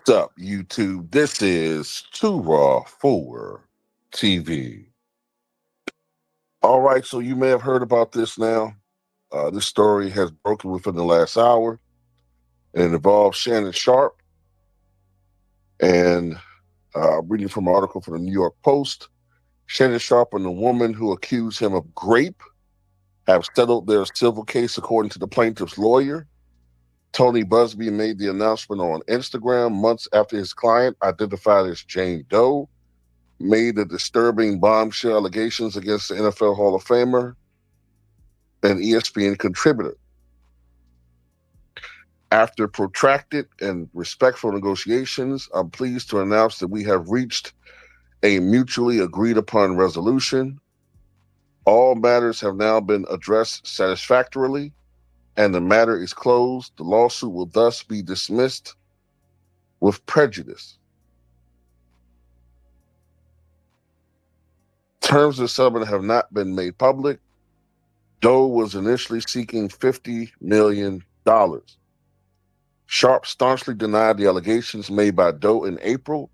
What's up, YouTube? This is Too Raw for TV. All right, so you may have heard about this now. This story has broken within the last hour. It involves Shannon Sharpe, and reading from an article from the New York Post. Shannon Sharpe and the woman who accused him of rape have settled their civil case, according to the plaintiff's lawyer. Tony Busby made the announcement on Instagram months after his client, identified as Jane Doe, made the disturbing bombshell allegations against the NFL Hall of Famer and ESPN contributor. After protracted and respectful negotiations, I'm pleased to announce that we have reached a mutually agreed upon resolution. All matters have now been addressed satisfactorily, and the matter is closed. The lawsuit will thus be dismissed with prejudice. Terms of the settlement have not been made public. Doe was initially seeking $50 million. Sharpe staunchly denied the allegations made by Doe in April,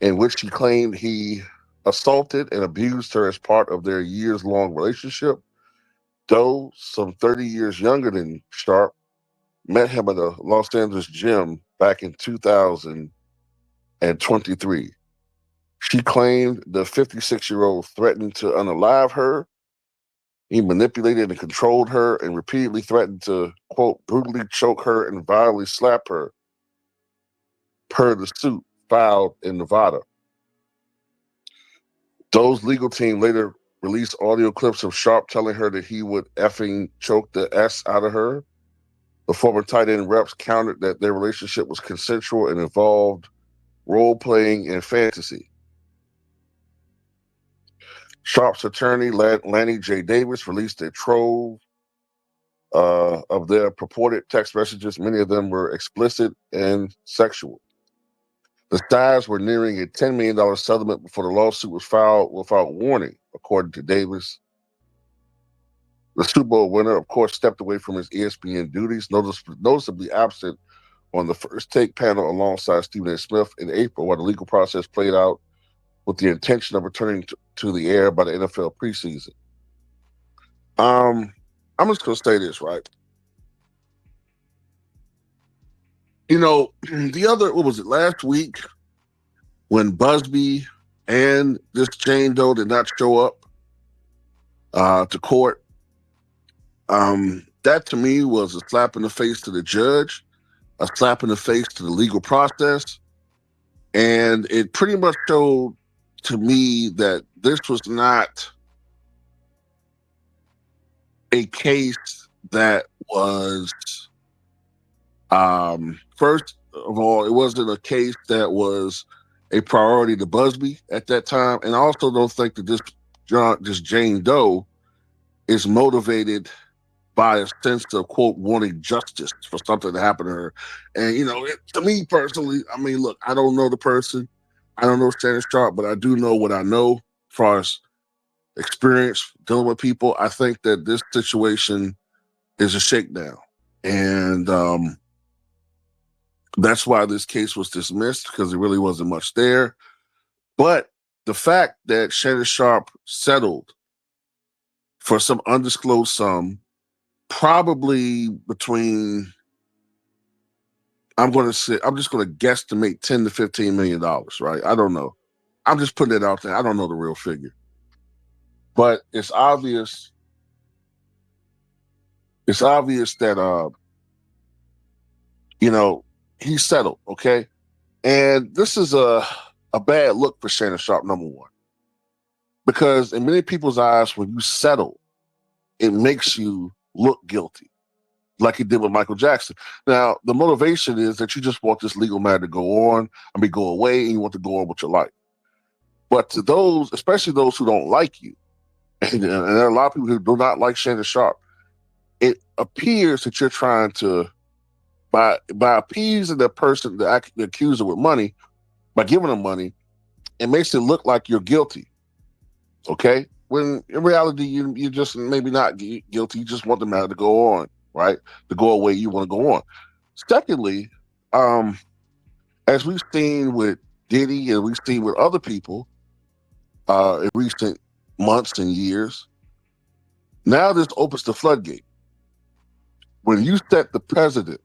in which he claimed he assaulted and abused her as part of their years-long relationship. Doe, some 30 years younger than Sharpe, met him at a Los Angeles gym back in 2023. She claimed the 56-year-old threatened to unalive her. He manipulated and controlled her and repeatedly threatened to, quote, brutally choke her and violently slap her, per the suit filed in Nevada. Doe's legal team later released audio clips of Sharpe telling her that he would effing choke the S out of her. The former tight end reps countered that their relationship was consensual and involved role-playing and fantasy. Sharpe's attorney, Lanny J. Davis, released a trove of their purported text messages. Many of them were explicit and sexual. The sides were nearing a $10 million settlement before the lawsuit was filed without warning, according to Davis. The Super Bowl winner, of course, stepped away from his ESPN duties, noticeably absent on the First Take panel alongside Stephen A. Smith in April, while the legal process played out with the intention of returning to the air by the NFL preseason. I'm just going to say this, right? You know, what was it, last week when Busby and this Jane Doe did not show up to court, that to me was a slap in the face to the judge, a slap in the face to the legal process, and it pretty much showed to me that this was not a case that was, first of all, it wasn't a case that was a priority to Busby at that time, and I also don't think that this Jane Doe is motivated by a sense of, quote, wanting justice for something to happen to her. And, to me personally, I mean, look, I don't know the person. I don't know Shannon Sharpe, but I do know what I know as far as experience dealing with people. I think that this situation is a shakedown. And that's why this case was dismissed, because there really wasn't much there. But the fact that Shannon Sharpe settled for some undisclosed sum, probably between, I'm just going to guesstimate $10 to $15 million, right? I don't know. I'm just putting it out there. I don't know the real figure. But it's obvious that, he settled, okay? And this is a bad look for Shannon Sharpe, number one. Because in many people's eyes, when you settle, it makes you look guilty, like he did with Michael Jackson. Now, the motivation is that you just want this legal matter to go away, and you want to go on with your life. But to those, especially those who don't like you, and there are a lot of people who do not like Shannon Sharpe, it appears that you're trying to, by appeasing the person, the accuser, with money, by giving them money, it makes it look like you're guilty, okay? When in reality, you just maybe not guilty. You just want the matter to go on, right? To go away, you want to go on. Secondly, As we've seen with Diddy and we've seen with other people in recent months and years, now this opens the floodgate. When you set the precedent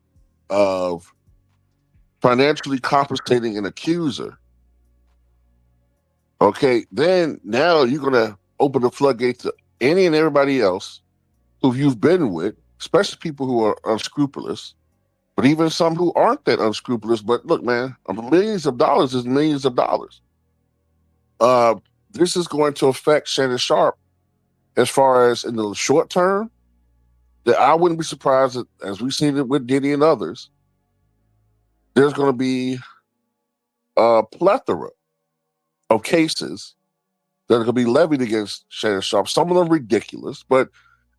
of financially compensating an accuser, okay, then now you're going to open the floodgate to any and everybody else who you've been with, especially people who are unscrupulous, but even some who aren't that unscrupulous. But look, man, millions of dollars is millions of dollars. Uh, this is going to affect Shannon Sharpe as far as in the short term. That I wouldn't be surprised that, as we've seen it with Diddy and others, there's going to be a plethora of cases that are going to be levied against Shannon Sharpe. Some of them ridiculous, but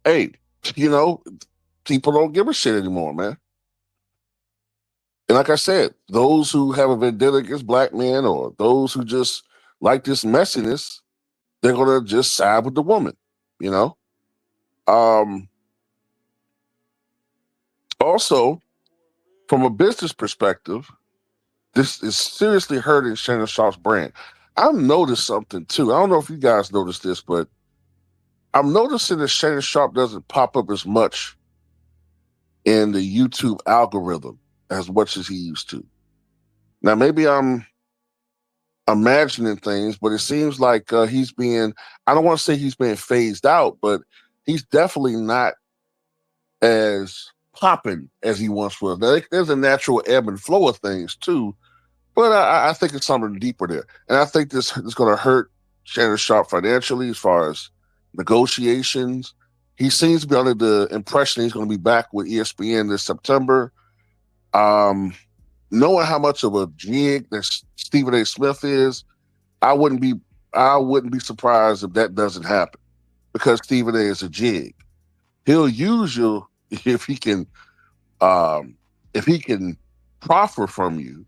hey, you know, people don't give a shit anymore, man. And like I said, those who have a vendetta against black men or those who just like this messiness, they're going to just side with the woman, you know? Um, Also, from a business perspective, this is seriously hurting Shannon Sharpe's brand. I've noticed something too. I don't know if you guys noticed this, but I'm noticing that Shannon Sharpe doesn't pop up as much in the YouTube algorithm as much as he used to. Now, maybe I'm imagining things, but it seems like he's being, I don't want to say he's being phased out, but he's definitely not as popping as he once was. Now, there's a natural ebb and flow of things too, but I think it's something deeper there. And I think this is going to hurt Shannon Sharpe financially as far as negotiations. He seems to be under the impression he's going to be back with ESPN this September. Um, Knowing how much of a jig that Stephen A. Smith is, I wouldn't be surprised if that doesn't happen because Stephen A. is a jig. He'll use you if he can profit from you.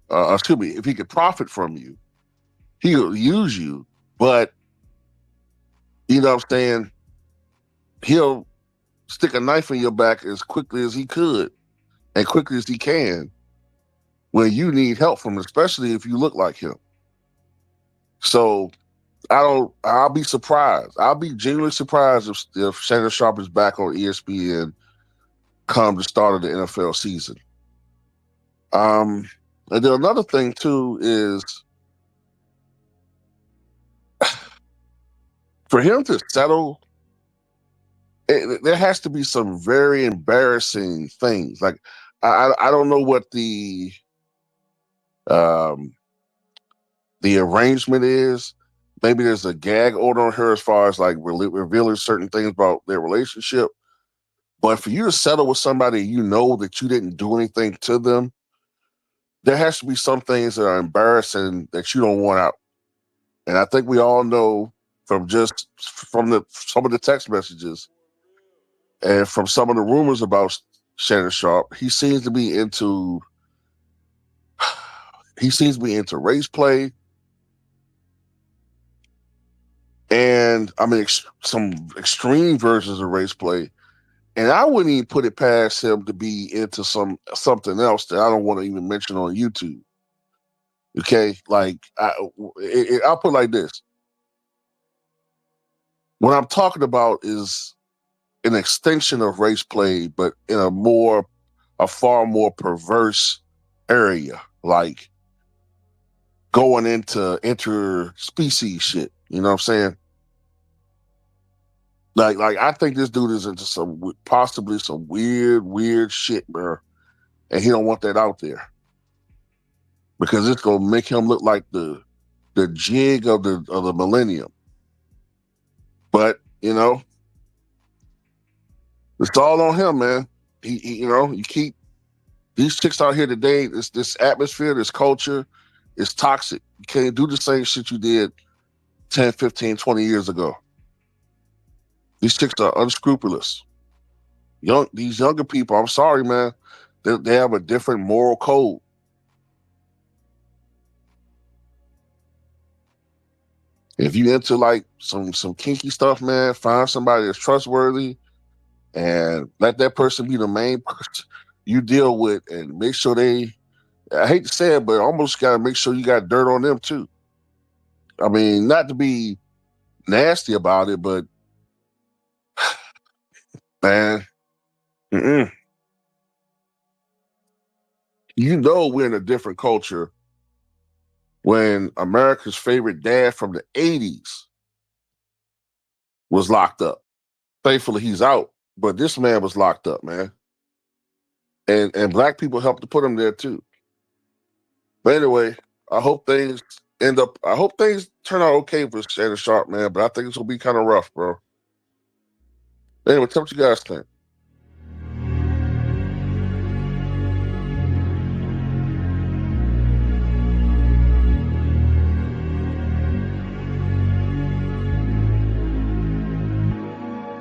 Excuse me, if he can profit from you, he'll use you. But you know what I'm saying? He'll stick a knife in your back as quickly as he could and quickly as he can when you need help from him, especially if you look like him. So I'll be surprised. I'll be genuinely surprised if Shannon Sharpe is back on ESPN come the start of the NFL season. And then another thing too is for him to settle, there has to be some very embarrassing things. Like I don't know what the arrangement is. Maybe there's a gag order on her as far as like revealing certain things about their relationship. But for you to settle with somebody you know that you didn't do anything to them, there has to be some things that are embarrassing that you don't want out. And I think we all know from some of the text messages and from some of the rumors about Shannon Sharpe, he seems to be into race play. And I mean, some extreme versions of race play. And I wouldn't even put it past him to be into something else that I don't want to even mention on YouTube. Okay, like I'll put it like this: what I'm talking about is an extension of race play, but in a far more perverse area, like going into interspecies shit. You know what I'm saying? Like I think this dude is into possibly some weird shit, bro, and he don't want that out there because it's gonna make him look like the jig of the millennium. But you know, it's all on him, man. You know, you keep these chicks out here today. This atmosphere, this culture, is toxic. You can't do the same shit you did 10, 15, 20 years ago. These chicks are unscrupulous. These younger people, I'm sorry, man, they have a different moral code. If you into like some kinky stuff, man, find somebody that's trustworthy and let that person be the main person you deal with, and make sure they I hate to say it, but almost got to make sure you got dirt on them too. I mean, not to be nasty about it, but man, mm-mm. You know we're in a different culture when America's favorite dad from the 80s was locked up. Thankfully, he's out, but this man was locked up, man. And black people helped to put him there too. But anyway, I hope things I hope things turn out okay for Shannon Sharpe, man, but I think it's gonna be kind of rough, bro. Anyway, tell me what you guys think.